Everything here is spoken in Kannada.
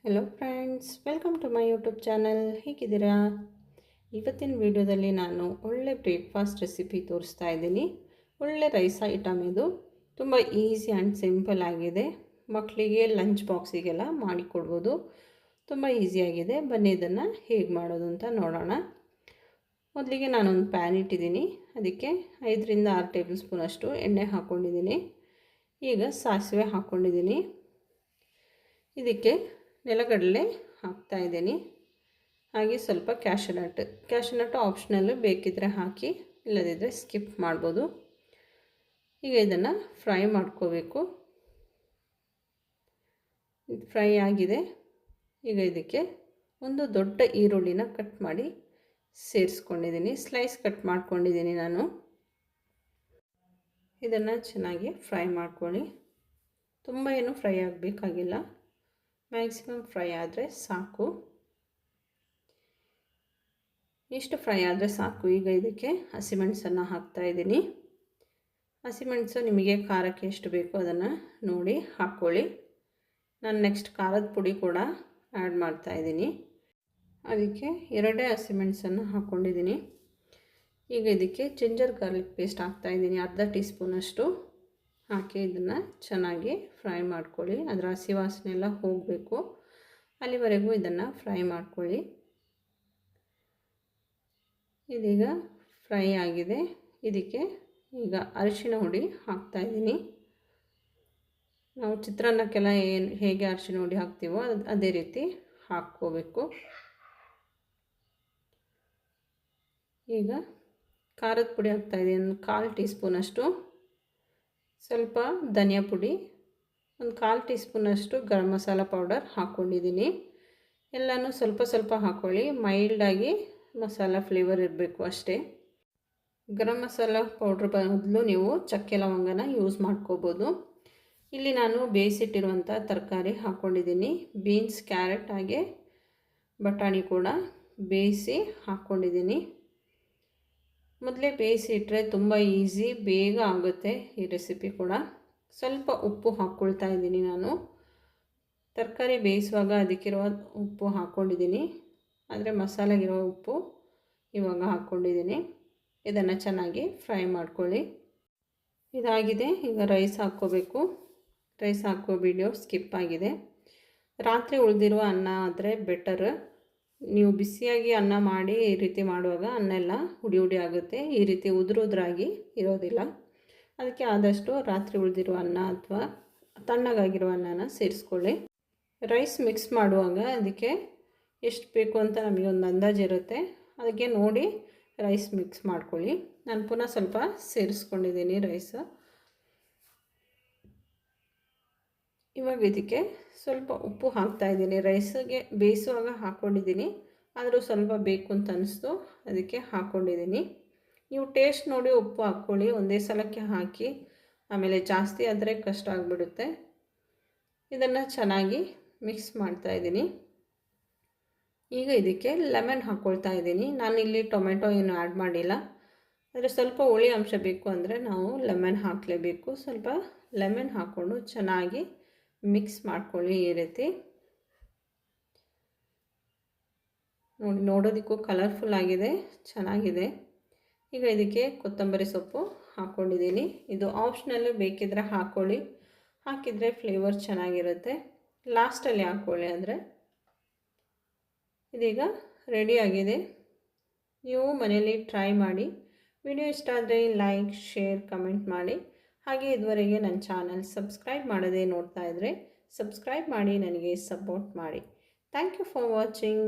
Hello friends, welcome to my YouTube channel. ಹೇಗಿದ್ದೀರಾ? ಇವತ್ತಿನ ವಿಡಿಯೋದಲ್ಲಿ ನಾನು ಒಳ್ಳೆ ಬ್ರೇಕ್ಫಾಸ್ಟ್ ರೆಸಿಪಿ ತೋರಿಸ್ತಾ ಇದ್ದೀನಿ. ಒಳ್ಳೆ ರೈಸ್ ಐಟಮ್ ಇದು. ತುಂಬ ಈಸಿ ಆ್ಯಂಡ್ ಸಿಂಪಲ್ ಆಗಿದೆ. ಮಕ್ಕಳಿಗೆ ಲಂಚ್ ಬಾಕ್ಸಿಗೆಲ್ಲ ಮಾಡಿಕೊಡ್ಬೋದು. ತುಂಬ ಈಸಿಯಾಗಿದೆ. ಬನ್ನಿ ಇದನ್ನು ಹೇಗೆ ಮಾಡೋದು ಅಂತ ನೋಡೋಣ. ಮೊದಲಿಗೆ ನಾನೊಂದು ಪ್ಯಾನ್ ಇಟ್ಟಿದ್ದೀನಿ. ಅದಕ್ಕೆ 5ರಿಂದ 6 ಟೇಬಲ್ ಸ್ಪೂನಷ್ಟು ಎಣ್ಣೆ ಹಾಕ್ಕೊಂಡಿದ್ದೀನಿ. ಈಗ ಸಾಸಿವೆ ಹಾಕ್ಕೊಂಡಿದ್ದೀನಿ. ಇದಕ್ಕೆ ನೆಲಗಡಲೆ ಹಾಕ್ತಾಯಿದ್ದೀನಿ. ಹಾಗೆ ಸ್ವಲ್ಪ ಕ್ಯಾಶ್ಯೂನಟ್ ಆಪ್ಷನಲ್ಲು, ಬೇಕಿದ್ದರೆ ಹಾಕಿ, ಇಲ್ಲದಿದ್ದರೆ ಸ್ಕಿಪ್ ಮಾಡ್ಬೋದು. ಈಗ ಇದನ್ನು ಫ್ರೈ ಮಾಡ್ಕೋಬೇಕು. ಫ್ರೈ ಆಗಿದೆ. ಈಗ ಇದಕ್ಕೆ ಒಂದು ದೊಡ್ಡ ಈರುಳ್ಳಿನ ಕಟ್ ಮಾಡಿ ಸೇರಿಸ್ಕೊಂಡಿದ್ದೀನಿ. ಸ್ಲೈಸ್ ಕಟ್ ಮಾಡ್ಕೊಂಡಿದ್ದೀನಿ ನಾನು. ಇದನ್ನು ಚೆನ್ನಾಗಿ ಫ್ರೈ ಮಾಡ್ಕೊಳ್ಳಿ. ತುಂಬ ಏನು ಫ್ರೈ ಆಗಬೇಕಾಗಿಲ್ಲ, ಮ್ಯಾಕ್ಸಿಮಮ್ ಫ್ರೈ ಆದರೆ ಸಾಕು. ಇಷ್ಟು ಫ್ರೈ ಆದರೆ ಸಾಕು. ಈಗ ಇದಕ್ಕೆ ಹಸಿಮೆಣಸನ್ನು ಹಾಕ್ತಾಯಿದ್ದೀನಿ. ಹಸಿಮೆಣಸು ನಿಮಗೆ ಖಾರಕ್ಕೆ ಎಷ್ಟು ಬೇಕೋ ಅದನ್ನು ನೋಡಿ ಹಾಕ್ಕೊಳ್ಳಿ. ನಾನು ನೆಕ್ಸ್ಟ್ ಖಾರದ ಪುಡಿ ಕೂಡ ಆ್ಯಡ್ ಮಾಡ್ತಾಯಿದ್ದೀನಿ. ಅದಕ್ಕೆ 2 ಹಸಿಮೆಣಸನ್ನು ಹಾಕ್ಕೊಂಡಿದ್ದೀನಿ. ಈಗ ಇದಕ್ಕೆ ಜಿಂಜರ್ ಗಾರ್ಲಿಕ್ ಪೇಸ್ಟ್ ಹಾಕ್ತಾಯಿದ್ದೀನಿ. ಅರ್ಧ ಟೀ ಸ್ಪೂನಷ್ಟು ಹಾಕಿ ಇದನ್ನು ಚೆನ್ನಾಗಿ ಫ್ರೈ ಮಾಡ್ಕೊಳ್ಳಿ. ಅದರ ಹಸಿ ವಾಸನೆ ಎಲ್ಲ ಹೋಗಬೇಕು, ಅಲ್ಲಿವರೆಗೂ ಇದನ್ನು ಫ್ರೈ ಮಾಡ್ಕೊಳ್ಳಿ. ಇದೀಗ ಫ್ರೈ ಆಗಿದೆ. ಇದಕ್ಕೆ ಈಗ ಅರಿಶಿಣ ಹುಡಿ ಹಾಕ್ತಾಯಿದ್ದೀನಿ. ನಾವು ಚಿತ್ರಾನ್ನಕ್ಕೆಲ್ಲ ಹೇಗೆ ಅರಿಶಿಣ ಹುಡಿ ಹಾಕ್ತೀವೋ ಅದೇ ರೀತಿ ಹಾಕ್ಕೋಬೇಕು. ಈಗ ಖಾರದ ಪುಡಿ ಹಾಕ್ತಾಯಿದ್ದೀನಿ. 1/4 ಟೀ ಸ್ಪೂನಷ್ಟು. ಸ್ವಲ್ಪ ಧನಿಯಾ ಪುಡಿ, ಒಂದು 1/4 ಟೀ ಸ್ಪೂನಷ್ಟು ಗರಂ ಮಸಾಲ ಪೌಡರ್ ಹಾಕ್ಕೊಂಡಿದ್ದೀನಿ. ಎಲ್ಲನೂ ಸ್ವಲ್ಪ ಸ್ವಲ್ಪ ಹಾಕ್ಕೊಳ್ಳಿ. ಮೈಲ್ಡಾಗಿ ಮಸಾಲ ಫ್ಲೇವರ್ ಇರಬೇಕು ಅಷ್ಟೇ. ಗರಂ ಮಸಾಲ ಪೌಡ್ರ್ ಬದಲು ನೀವು ಚಕ್ಕೆ ಲವಂಗನ ಯೂಸ್ ಮಾಡ್ಕೋಬೋದು. ಇಲ್ಲಿ ನಾನು ಬೇಯಿಸಿಟ್ಟಿರುವಂಥ ತರಕಾರಿ ಹಾಕ್ಕೊಂಡಿದ್ದೀನಿ. ಬೀನ್ಸ್, ಕ್ಯಾರೆಟ್ ಹಾಗೆ ಬಟಾಣಿ ಕೂಡ ಬೇಯಿಸಿ ಹಾಕ್ಕೊಂಡಿದ್ದೀನಿ. ಮೊದಲೇ ಬೇಯಿಸಿ ಇಟ್ಟರೆ ತುಂಬ ಈಸಿ, ಬೇಗ ಆಗುತ್ತೆ ಈ ರೆಸಿಪಿ ಕೂಡ. ಸ್ವಲ್ಪ ಉಪ್ಪು ಹಾಕ್ಕೊಳ್ತಾ ಇದ್ದೀನಿ ನಾನು. ತರಕಾರಿ ಬೇಯಿಸುವಾಗ ಅದಕ್ಕಿರುವ ಉಪ್ಪು ಹಾಕ್ಕೊಂಡಿದ್ದೀನಿ, ಆದರೆ ಮಸಾಲೆಗಿರೋ ಉಪ್ಪು ಇವಾಗ ಹಾಕ್ಕೊಂಡಿದ್ದೀನಿ. ಇದನ್ನು ಚೆನ್ನಾಗಿ ಫ್ರೈ ಮಾಡ್ಕೊಳ್ಳಿ. ಇದಾಗಿದೆ. ಈಗ ರೈಸ್ ಹಾಕ್ಕೋಬೇಕು. ರೈಸ್ ಹಾಕೋ ವಿಡಿಯೋ ಸ್ಕಿಪ್ ಆಗಿದೆ. ರಾತ್ರಿ ಉಳಿದಿರುವ ಅನ್ನ ಆದರೆ ಬೆಟರ್. ನೀವು ಬಿಸಿಯಾಗಿ ಅನ್ನ ಮಾಡಿ ಈ ರೀತಿ ಮಾಡುವಾಗ ಅನ್ನ ಎಲ್ಲ ಹುಡಿ ಹುಡಿ ಆಗುತ್ತೆ. ಈ ರೀತಿ ಉದುರಾಗಿ ಇರೋದಿಲ್ಲ. ಅದಕ್ಕೆ ಆದಷ್ಟು ರಾತ್ರಿ ಉಳಿದಿರುವ ಅನ್ನ ಅಥವಾ ತಣ್ಣಗಾಗಿರುವ ಅನ್ನನ ಸೇರಿಸ್ಕೊಳ್ಳಿ. ರೈಸ್ ಮಿಕ್ಸ್ ಮಾಡುವಾಗ ಅದಕ್ಕೆ ಎಷ್ಟು ಬೇಕು ಅಂತ ನಮಗೆ ಒಂದು ಅಂದಾಜು ಇರುತ್ತೆ. ಅದಕ್ಕೆ ನೋಡಿ ರೈಸ್ ಮಿಕ್ಸ್ ಮಾಡ್ಕೊಳ್ಳಿ. ನಾನು ಪುನಃ ಸ್ವಲ್ಪ ಸೇರಿಸ್ಕೊಂಡಿದ್ದೀನಿ ರೈಸ್. ಇವಾಗ ಇದಕ್ಕೆ ಸ್ವಲ್ಪ ಉಪ್ಪು ಹಾಕ್ತಾಯಿದ್ದೀನಿ. ರೈಸಿಗೆ ಬೇಯಿಸುವಾಗ ಹಾಕ್ಕೊಂಡಿದ್ದೀನಿ, ಆದರೂ ಸ್ವಲ್ಪ ಬೇಕು ಅಂತ ಅನಿಸ್ತು, ಅದಕ್ಕೆ ಹಾಕ್ಕೊಂಡಿದ್ದೀನಿ. ನೀವು ಟೇಸ್ಟ್ ನೋಡಿ ಉಪ್ಪು ಹಾಕ್ಕೊಳ್ಳಿ. ಒಂದೇ ಸಲಕ್ಕೆ ಹಾಕಿ ಆಮೇಲೆ ಜಾಸ್ತಿ ಆದರೆ ಕಷ್ಟ ಆಗಿಬಿಡುತ್ತೆ. ಇದನ್ನು ಚೆನ್ನಾಗಿ ಮಿಕ್ಸ್ ಮಾಡ್ತಾಯಿದ್ದೀನಿ. ಈಗ ಇದಕ್ಕೆ ಲೆಮನ್ ಹಾಕ್ಕೊಳ್ತಾ ಇದ್ದೀನಿ. ನಾನಿಲ್ಲಿ ಟೊಮೆಟೊ ಏನು ಆ್ಯಡ್ ಮಾಡಿಲ್ಲ, ಆದರೆ ಸ್ವಲ್ಪ ಹುಳಿ ಅಂಶ ಬೇಕು ಅಂದರೆ ನಾವು ಲೆಮನ್ ಹಾಕಲೇಬೇಕು. ಸ್ವಲ್ಪ ಲೆಮನ್ ಹಾಕ್ಕೊಂಡು ಚೆನ್ನಾಗಿ ಮಿಕ್ಸ್ ಮಾಡ್ಕೊಳ್ಳಿ. ಈ ರೀತಿ ನೋಡೋದಕ್ಕೂ ಕಲರ್ಫುಲ್ ಆಗಿದೆ, ಚೆನ್ನಾಗಿದೆ. ಈಗ ಇದಕ್ಕೆ ಕೊತ್ತಂಬರಿ ಸೊಪ್ಪು ಹಾಕ್ಕೊಂಡಿದ್ದೀನಿ. ಇದು ಆಪ್ಷನಲ್ಲು, ಬೇಕಿದ್ದರೆ ಹಾಕ್ಕೊಳ್ಳಿ, ಹಾಕಿದರೆ ಫ್ಲೇವರ್ ಚೆನ್ನಾಗಿರುತ್ತೆ. ಲಾಸ್ಟಲ್ಲಿ ಹಾಕ್ಕೊಳ್ಳಿ ಅಂದರೆ. ಇದೀಗ ರೆಡಿಯಾಗಿದೆ. ನೀವು ಮನೆಯಲ್ಲಿ ಟ್ರೈ ಮಾಡಿ. ವಿಡಿಯೋ ಇಷ್ಟ ಆದರೆ ಲೈಕ್, ಶೇರ್, ಕಮೆಂಟ್ ಮಾಡಿ. ಹಾಗೆ ಇದುವರೆಗೆ ನನ್ನ ಚಾನಲ್ ಸಬ್ಸ್ಕ್ರೈಬ್ ಮಾಡದೆ ನೋಡ್ತಾ ಇದ್ದರೆ ಸಬ್ಸ್ಕ್ರೈಬ್ ಮಾಡಿ, ನನಗೆ ಸಪೋರ್ಟ್ ಮಾಡಿ. Thank you for watching.